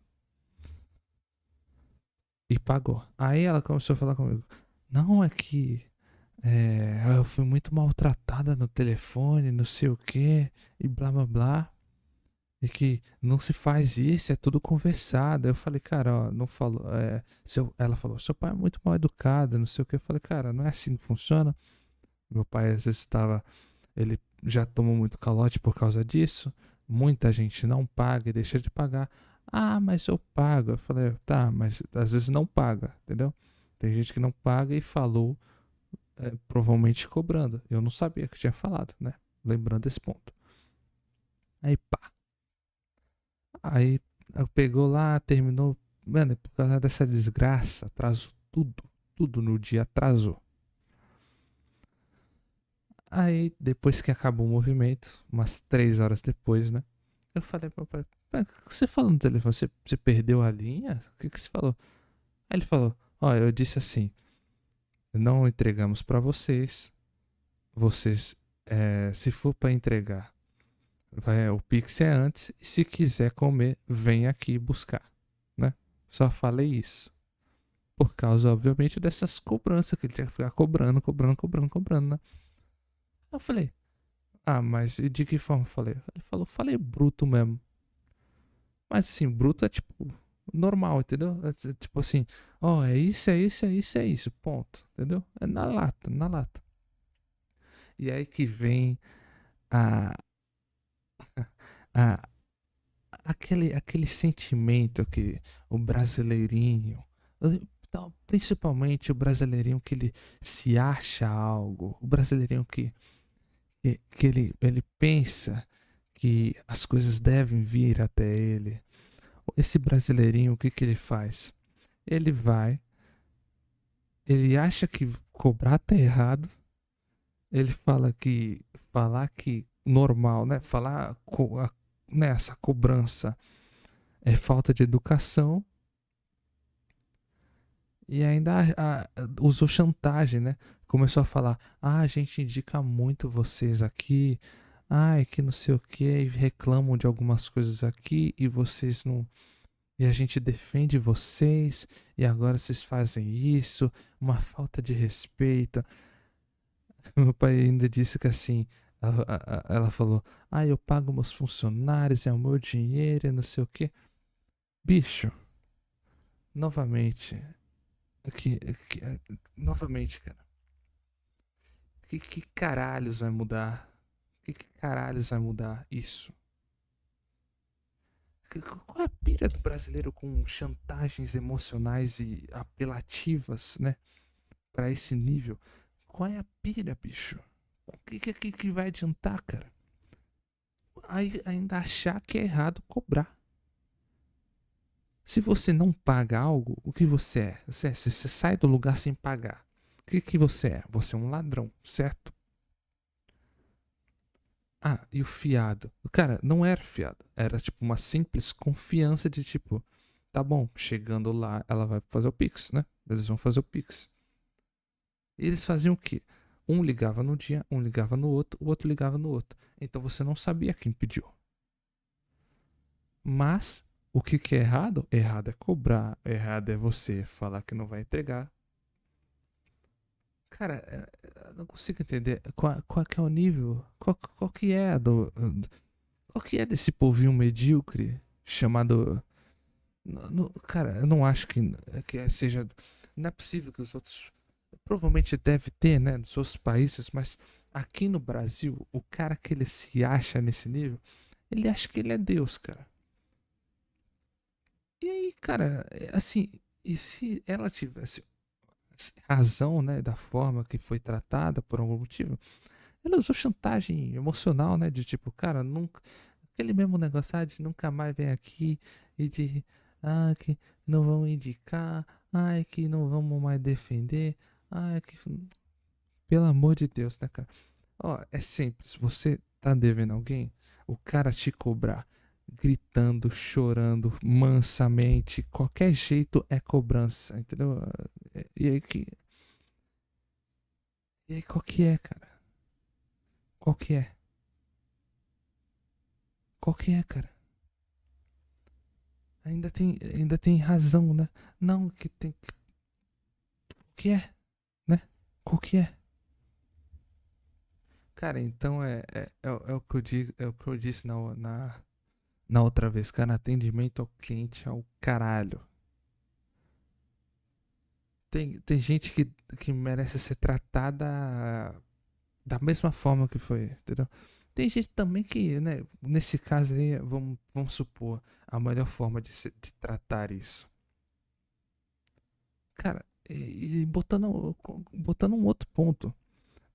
E pagou. Aí ela começou a falar comigo. Não, é que eu fui muito maltratada no telefone, não sei o que, e blá blá blá. E que não se faz isso, é tudo conversado. Eu falei, cara, ó, não falou. Ela falou, seu pai é muito mal educado, não sei o que. Eu falei, cara, não é assim que funciona. Meu pai às vezes estava. Ele já tomou muito calote por causa disso. Muita gente não paga e deixa de pagar. Mas eu pago. Eu falei, tá, mas às vezes não paga, entendeu? Tem gente que não paga e falou, provavelmente cobrando. Eu não sabia que tinha falado, né? Lembrando esse ponto. Aí pá. Aí pegou lá, terminou. Mano, por causa dessa desgraça, atrasou tudo. Tudo no dia atrasou. Aí, depois que acabou o movimento, umas 3 horas depois, né? Eu falei pro meu pai, o que você falou no telefone? Você perdeu a linha? O que você falou? Aí ele falou, eu disse assim, não entregamos pra vocês. Vocês, se for pra entregar, o Pix é antes. E se quiser comer, vem aqui buscar, né? Só falei isso. Por causa, obviamente, dessas cobranças que ele tinha que ficar cobrando, né? Eu falei, mas e de que forma eu falei? Ele falou, falei bruto mesmo. Mas assim, bruto é tipo normal, entendeu? Tipo assim, é isso, é isso, é isso, é isso, ponto, entendeu? É na lata, na lata. E aí que vem a, a, aquele sentimento que o brasileirinho, principalmente o brasileirinho que ele se acha algo, o brasileirinho que ele pensa que as coisas devem vir até ele. Esse brasileirinho, o que que ele faz? Ele vai, ele acha que cobrar tá errado, ele falar que normal, né? Né, essa cobrança é falta de educação e ainda usou chantagem, né? Começou a falar: a gente indica muito vocês aqui, ai, que não sei o que, reclamam de algumas coisas aqui e vocês não. E a gente defende vocês e agora vocês fazem isso, uma falta de respeito. Meu pai ainda disse que assim, ela falou: ah, eu pago meus funcionários, é o meu dinheiro, e não sei o que. Bicho, novamente, novamente, cara. Que caralhos vai mudar? Que caralhos vai mudar isso? Qual é a pira do brasileiro com chantagens emocionais e apelativas, né? Pra esse nível? Qual é a pira, bicho? O que vai adiantar, cara? Aí, ainda achar que é errado cobrar. Se você não paga algo, o que você é? Você sai do lugar sem pagar. O que você é? Você é um ladrão, certo? Ah, e o fiado? Cara, não era fiado. Era tipo uma simples confiança de tipo, tá bom, chegando lá, ela vai fazer o Pix, né? Eles vão fazer o Pix. E eles faziam o quê? Um ligava no dia, um ligava no outro, o outro ligava no outro. Então você não sabia quem pediu. Mas o que é errado? Errado é cobrar, errado é você falar que não vai entregar. Cara, eu não consigo entender qual que é o nível, qual que é qual que é desse povinho medíocre chamado. Cara, eu não acho que seja. Não é possível que os outros. Provavelmente deve ter, né, nos outros países, mas aqui no Brasil, o cara que ele se acha nesse nível, ele acha que ele é Deus, cara. E aí, cara, assim, e se ela tivesse razão, né, da forma que foi tratada por algum motivo, ela usou chantagem emocional, né, de tipo, cara, nunca, aquele mesmo negócio, de nunca mais vem aqui e de, que não vão indicar, que não vamos mais defender, que, pelo amor de Deus, né, cara? Ó, é simples, você tá devendo alguém, o cara te cobrar gritando, chorando, mansamente, qualquer jeito é cobrança, entendeu? E aí qual que é, cara? Qual que é? Qual que é, cara? Ainda tem razão, né? Não, que tem que. O que é, né? Qual que é? Cara, então é o que eu digo, é o que eu disse na outra vez, cara, atendimento ao cliente é o caralho. Tem gente que merece ser tratada da mesma forma que foi, entendeu? Tem gente também que, né, nesse caso aí, vamos supor, a melhor forma de tratar isso. Cara, e botando um outro ponto.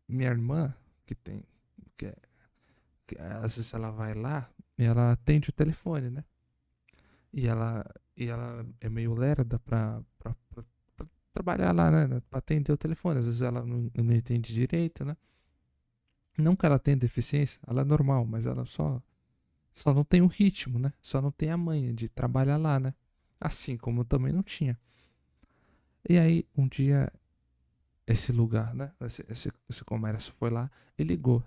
Minha irmã, que tem, que, é- às vezes ela vai lá e ela atende o telefone, né? E ela é meio lerda pra trabalhar lá, né? Pra atender o telefone. Às vezes ela não entende direito, né? Não que ela tenha deficiência, ela é normal, mas ela só não tem o ritmo, né? Só não tem a manha de trabalhar lá, né? Assim como eu também não tinha. E aí, um dia, esse lugar, né? Esse comércio foi lá e ligou.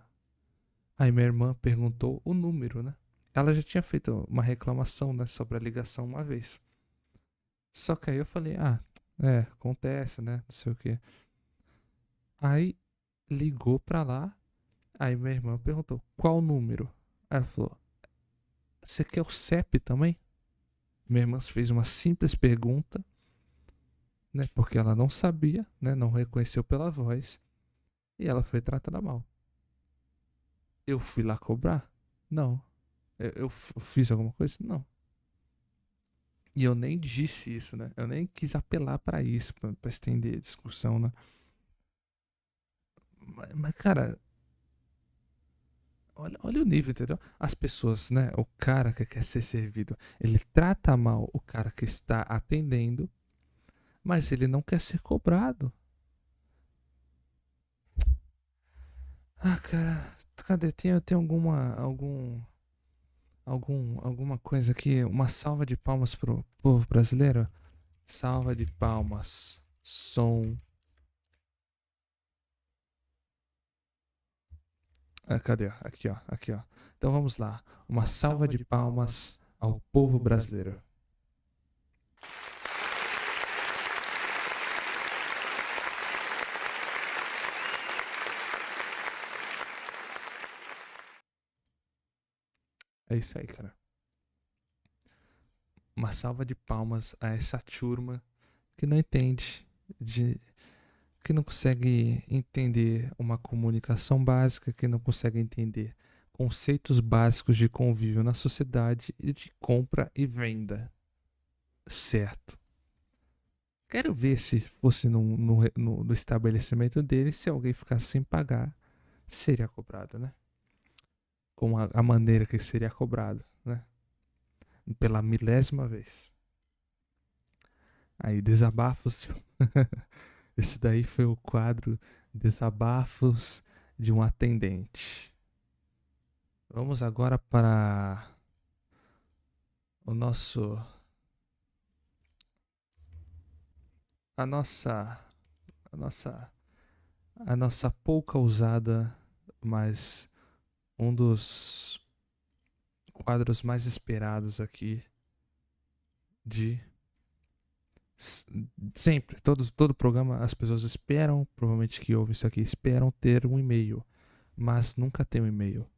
Aí minha irmã perguntou o número, né? Ela já tinha feito uma reclamação, né, sobre a ligação uma vez. Só que aí eu falei, acontece, né? Não sei o quê. Aí ligou pra lá. Aí minha irmã perguntou, qual o número? Aí ela falou, você quer o CEP também? Minha irmã fez uma simples pergunta, né? Porque ela não sabia, né? Não reconheceu pela voz. E ela foi tratada mal. Eu fui lá cobrar? Não. Eu fiz alguma coisa? Não. E eu nem disse isso, né? Eu nem quis apelar pra isso, pra estender a discussão, né? Mas, cara, olha o nível, entendeu? As pessoas, né? O cara que quer ser servido, ele trata mal o cara que está atendendo, mas ele não quer ser cobrado. Ah, cara, cadê? Tem alguma coisa aqui? Uma salva de palmas pro povo brasileiro? Salva de palmas. Som. Cadê? Aqui, ó. Aqui, ó. Então vamos lá. Uma salva de palmas ao povo brasileiro. É isso aí, cara. Uma salva de palmas a essa turma que não entende, que não consegue entender uma comunicação básica, que não consegue entender conceitos básicos de convívio na sociedade e de compra e venda. Certo. Quero ver se fosse no estabelecimento dele, se alguém ficasse sem pagar, seria cobrado, né? Com a maneira que seria cobrado, né? Pela milésima vez. Aí, desabafos. Esse daí foi o quadro Desabafos de um Atendente. Vamos agora para o nosso... A nossa pouca usada, mas um dos quadros mais esperados aqui de sempre, todo programa as pessoas esperam, provavelmente que ouvem isso aqui, esperam ter um e-mail, mas nunca tem um e-mail.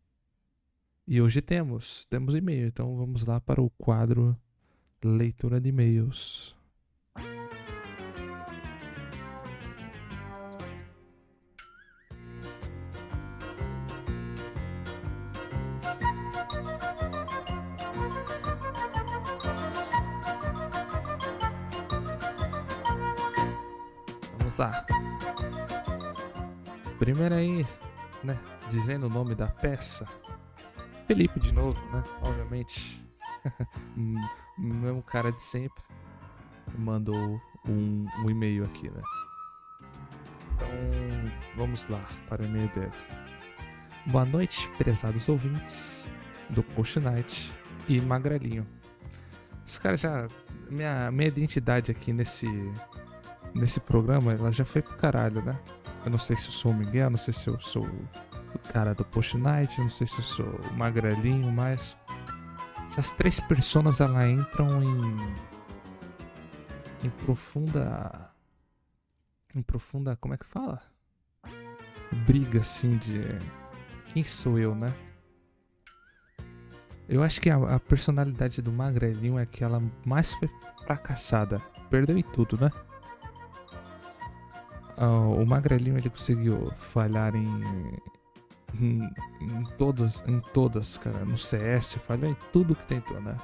E hoje temos e-mail, então vamos lá para o quadro Leitura de e-mails. Vamos lá. Primeiro aí, né, dizendo o nome da peça. Felipe de novo, né? Obviamente. Mesmo cara de sempre. Mandou um e-mail aqui, né? Então, vamos lá para o e-mail dele. Boa noite, prezados ouvintes do Post Night e Magrelinho. Os caras já... Minha identidade aqui nesse programa, ela já foi pro caralho, né? Eu não sei se eu sou o Miguel, não sei se eu sou o cara do Post Night, não sei se eu sou o Magrelinho, mas... Essas três personas, elas entram em profunda... como é que fala? Briga, assim, de... Quem sou eu, né? Eu acho que a personalidade do Magrelinho é que ela mais foi fracassada. Perdeu em tudo, né? O Magrelinho, ele conseguiu falhar em todas, cara. No CS, falhou em tudo que tentou, né?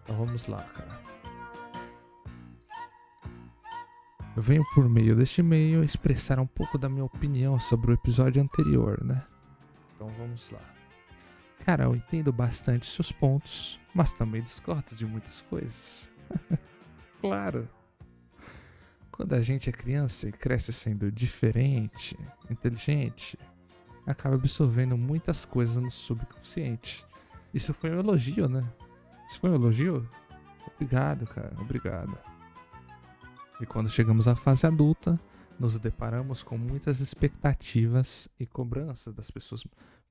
Então vamos lá, cara. Eu venho por meio deste e-mail expressar um pouco da minha opinião sobre o episódio anterior, né? Então vamos lá. Cara, eu entendo bastante seus pontos, mas também discordo de muitas coisas. Claro. Quando a gente é criança e cresce sendo diferente, inteligente, acaba absorvendo muitas coisas no subconsciente. Isso foi um elogio, né? Isso foi um elogio? Obrigado, cara. Obrigado. E quando chegamos à fase adulta, nos deparamos com muitas expectativas e cobranças das pessoas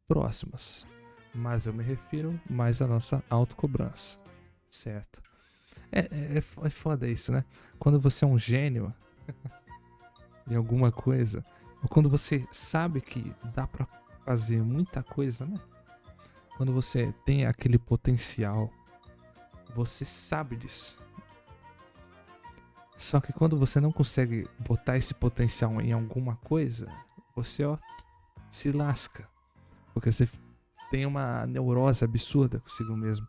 próximas. Mas eu me refiro mais à nossa autocobrança. Certo? É foda isso, né? Quando você é um gênio em alguma coisa, ou quando você sabe que dá pra fazer muita coisa, né? Quando você tem aquele potencial, você sabe disso. Só que quando você não consegue botar esse potencial em alguma coisa, você, ó, se lasca. Porque você tem uma neurose absurda consigo mesmo.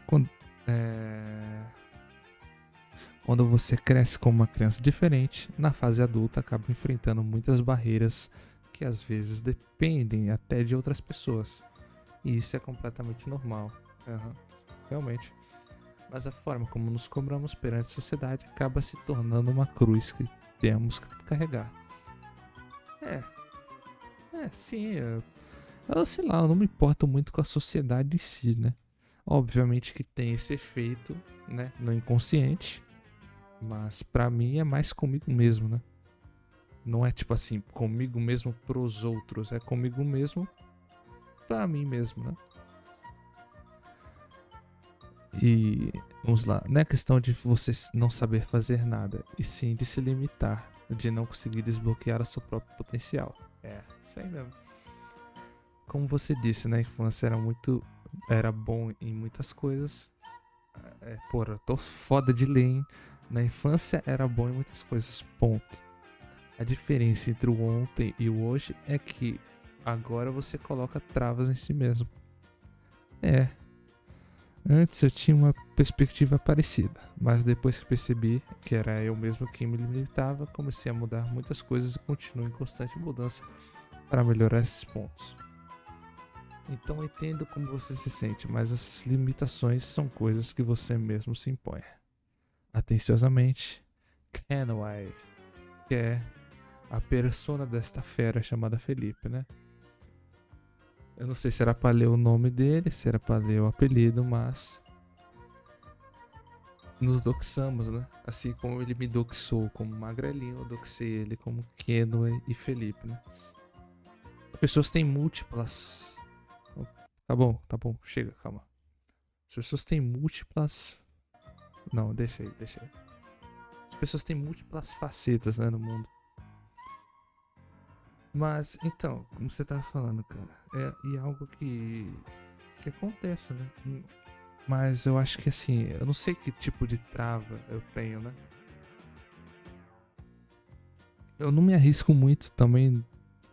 Quando, quando você cresce como uma criança diferente, na fase adulta acaba enfrentando muitas barreiras que às vezes dependem até de outras pessoas. E isso é completamente normal. Realmente. Mas a forma como nos cobramos perante a sociedade acaba se tornando uma cruz que temos que carregar. Sim, eu sei lá, eu não me importo muito com a sociedade em si, né? Obviamente que tem esse efeito, né, no inconsciente, mas pra mim é mais comigo mesmo, né? Não é tipo assim, comigo mesmo pros outros, é comigo mesmo pra mim mesmo, né? E vamos lá, não é questão de você não saber fazer nada, e sim de se limitar, de não conseguir desbloquear o seu próprio potencial. Isso aí mesmo. Como você disse, na infância era bom em muitas coisas. Eu tô foda de ler, hein? Na infância era bom em muitas coisas, ponto. A diferença entre o ontem e o hoje é que agora você coloca travas em si mesmo. Antes eu tinha uma perspectiva parecida, mas depois que percebi que era eu mesmo quem me limitava, comecei a mudar muitas coisas e continuo em constante mudança para melhorar esses pontos. Então eu entendo como você se sente, mas essas limitações são coisas que você mesmo se impõe. Atenciosamente, Kenway, que é a persona desta fera chamada Felipe, né? Eu não sei se era pra ler o nome dele, se era pra ler o apelido, mas nos doxamos, né? Assim como ele me doxou como Magrelinho, eu doxei ele como Kenway e Felipe, né? As pessoas têm múltiplas... Tá bom, chega, calma. As pessoas têm múltiplas... Não, deixa aí. As pessoas têm múltiplas facetas, né, no mundo. Mas, então, como você tava falando, cara, é algo que acontece, né? Mas eu acho que assim, eu não sei que tipo de trava eu tenho, né? Eu não me arrisco muito, também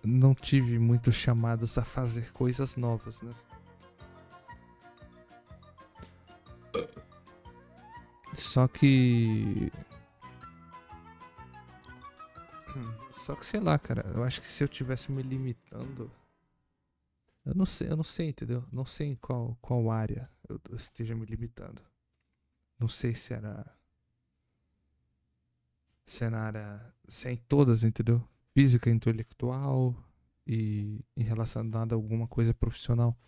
não tive muitos chamados a fazer coisas novas, né? Só que sei lá, cara, eu acho que se eu tivesse me limitando, eu não sei, entendeu? Não sei em qual área eu esteja me limitando. Não sei se é na área, se é em todas, entendeu? Física, intelectual e em relacionado a alguma coisa profissional.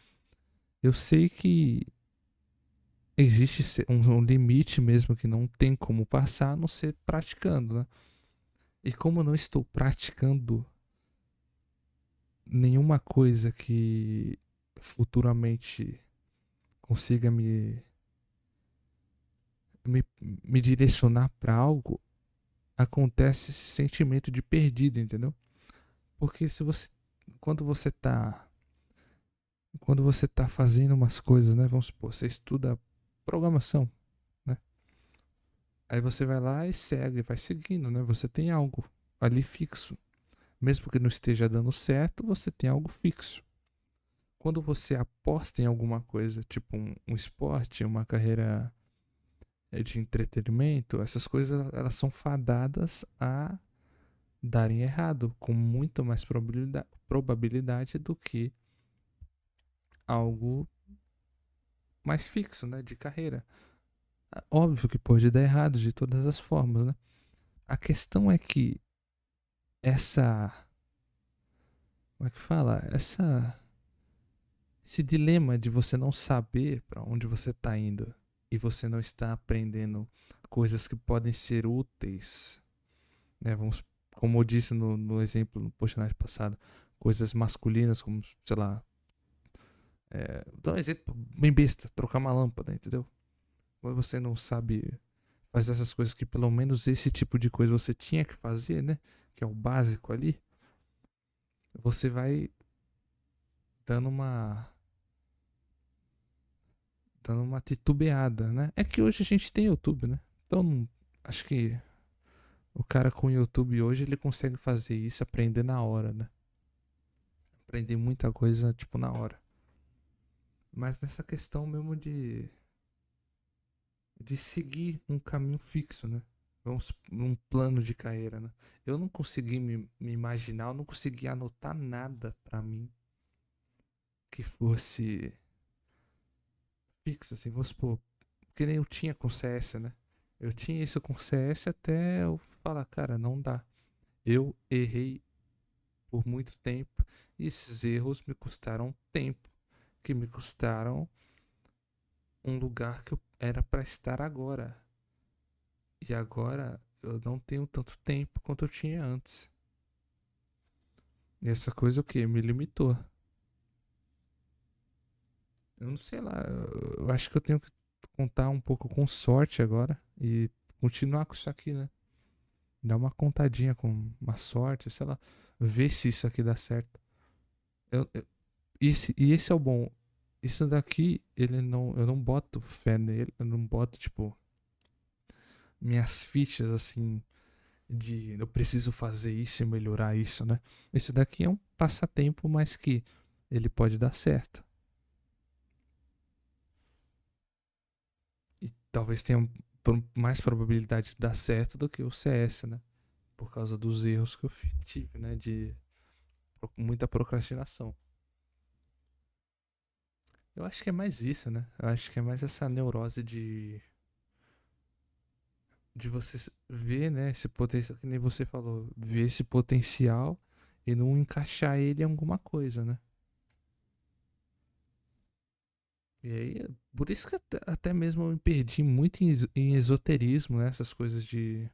Eu sei que existe um limite mesmo que não tem como passar a não ser praticando, né? E como eu não estou praticando nenhuma coisa que futuramente consiga me direcionar para algo, acontece esse sentimento de perdido, entendeu? Porque quando você tá fazendo umas coisas, né? Vamos supor, você estuda programação, né? Aí você vai lá e vai seguindo, né? Você tem algo ali fixo. Mesmo que não esteja dando certo, você tem algo fixo. Quando você aposta em alguma coisa, tipo um esporte, uma carreira de entretenimento, essas coisas elas são fadadas a darem errado, com muito mais probabilidade do que algo mais fixo, né, de carreira. Óbvio que pode dar errado de todas as formas, né? A questão é que como é que fala? Esse dilema de você não saber para onde você está indo e você não está aprendendo coisas que podem ser úteis, né? Como eu disse no exemplo no postagem passado, coisas masculinas como, sei lá, vou dar um exemplo bem besta, trocar uma lâmpada, entendeu? Quando você não sabe fazer essas coisas que pelo menos esse tipo de coisa você tinha que fazer, né? Que é o básico ali. Você vai dando uma titubeada, né? É que hoje a gente tem YouTube, né? Então, acho que o cara com o YouTube hoje, ele consegue fazer isso, aprender na hora, né? aprender muita coisa, tipo, na hora. Mas nessa questão mesmo de seguir um caminho fixo, né? Um plano de carreira, né? Eu não consegui me imaginar, eu não consegui anotar nada pra mim que fosse fixo, assim, vamos supor, que nem eu tinha com CS, né? Eu tinha isso com CS até eu falar, cara, não dá. Eu errei por muito tempo e esses erros me custaram tempo, que me custaram um lugar que eu era pra estar agora. E agora eu não tenho tanto tempo quanto eu tinha antes. E essa coisa o que? Me limitou. Eu não sei lá, eu acho que eu tenho que contar um pouco com sorte agora e continuar com isso aqui, né? Dar uma contadinha com uma sorte, sei lá, ver se isso aqui dá certo. Esse é o bom. Isso daqui, eu não boto fé nele, eu não boto, tipo, minhas fichas assim de eu preciso fazer isso e melhorar isso, né? Isso daqui é um passatempo, mas que ele pode dar certo. E talvez tenha mais probabilidade de dar certo do que o CS, né? Por causa dos erros que eu tive, né? De muita procrastinação. Eu acho que é mais isso, né? Eu acho que é mais essa neurose de você ver, né? Esse potencial, que nem você falou, ver esse potencial e não encaixar ele em alguma coisa, né? E aí, por isso que até mesmo eu me perdi muito em esoterismo, né? Essas coisas de.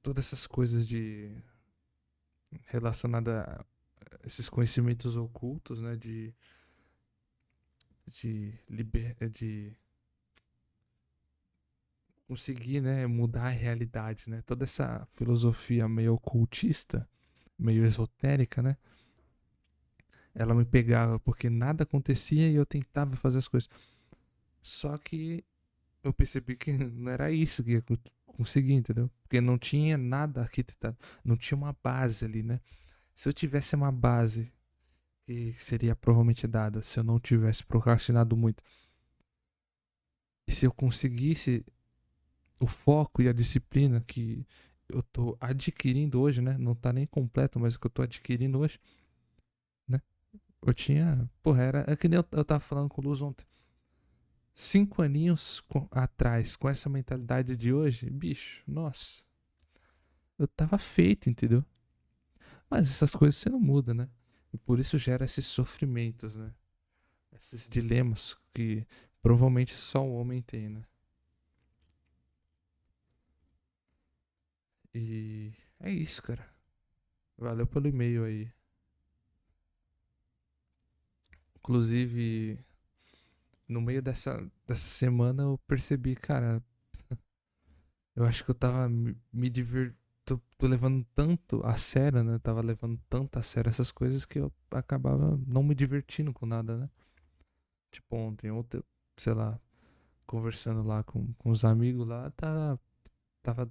Todas essas coisas de. Relacionada a esses conhecimentos ocultos, né? De conseguir, né? Mudar a realidade, né? Toda essa filosofia meio ocultista, meio esotérica, né? Ela me pegava porque nada acontecia e eu tentava fazer as coisas. Só que eu percebi que não era isso que ia conseguir, entendeu? Porque não tinha nada arquitetado, não tinha uma base ali, né? Se eu tivesse uma base que seria provavelmente dada se eu não tivesse procrastinado muito, e se eu conseguisse o foco e a disciplina que eu tô adquirindo hoje, né? Não tá nem completo, mas o que eu tô adquirindo hoje, né? Eu tinha. Porra, é que nem eu tava falando com o Luz ontem. 5 aninhos atrás, com essa mentalidade de hoje, bicho, nossa, eu tava feito, entendeu? Mas essas coisas você não muda, né? E por isso gera esses sofrimentos, né? Esses dilemas que provavelmente só o homem tem, né? E é isso, cara. Valeu pelo e-mail aí. Inclusive, no meio dessa semana eu percebi, cara, eu acho que eu tava me divertindo. Tô levando tanto a sério, né? Tava levando tanto a sério essas coisas que eu acabava não me divertindo com nada, né? Tipo, ontem, sei lá, conversando lá com os amigos lá, tava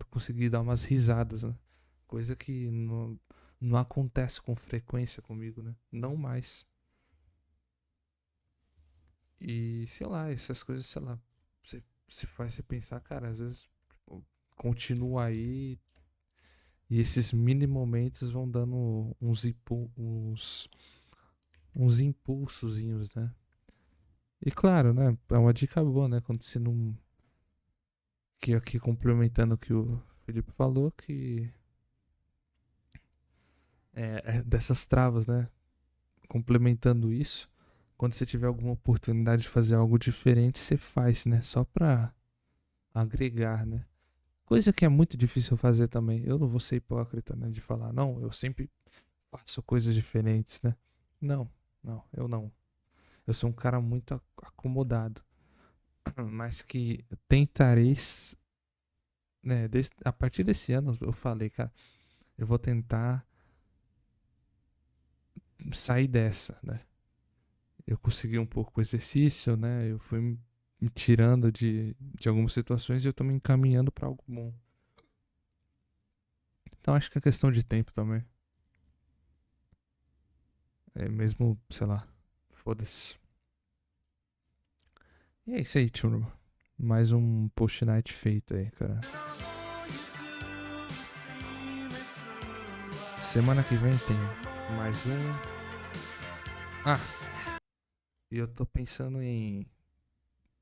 conseguindo dar umas risadas, né? Coisa que não acontece com frequência comigo, né? Não mais. E, sei lá, essas coisas, sei lá, você faz você pensar, cara, às vezes tipo, continua aí e esses mini momentos vão dando uns impulsozinhos, né? E claro, né? É uma dica boa, né? Quando você não. Que aqui complementando o que o Felipe falou, que é dessas travas, né? Complementando isso, quando você tiver alguma oportunidade de fazer algo diferente, você faz, né? Só pra agregar, né? Coisa que é muito difícil fazer também. Eu não vou ser hipócrita, né? De falar, não, eu sempre faço coisas diferentes, né? Não, não, eu não. Eu sou um cara muito acomodado, mas que tentarei, né? A partir desse ano, eu falei, cara, eu vou tentar sair dessa, né? Eu consegui um pouco o exercício, né? Eu fui me tirando de algumas situações e eu tô me encaminhando pra algo bom. Então acho que é questão de tempo também. É mesmo, sei lá. Foda-se. E é isso aí, turma. Mais um post night feito aí, cara. Semana que vem tem mais um. Ah, e eu tô pensando em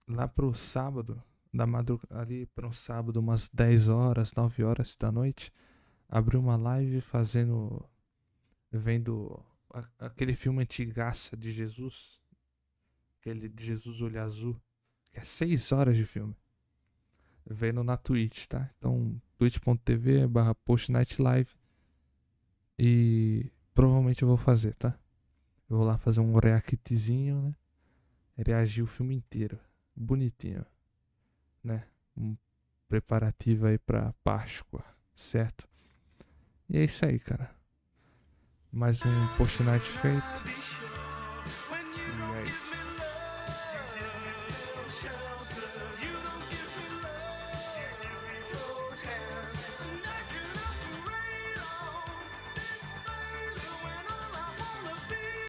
lá pro sábado, da madrugada, ali para um sábado, umas 10 horas, 9 horas da noite, abrir uma live vendo aquele filme antigaça de Jesus, aquele de Jesus Olho Azul, que é 6 horas de filme, vendo na Twitch, tá? Então, twitch.tv/postnightlive e provavelmente eu vou fazer, tá? Eu vou lá fazer um reactzinho, né? Reagir o filme inteiro, bonitinho, né? Um preparativo aí pra Páscoa, certo? E é isso aí, cara. Mais um post night feito.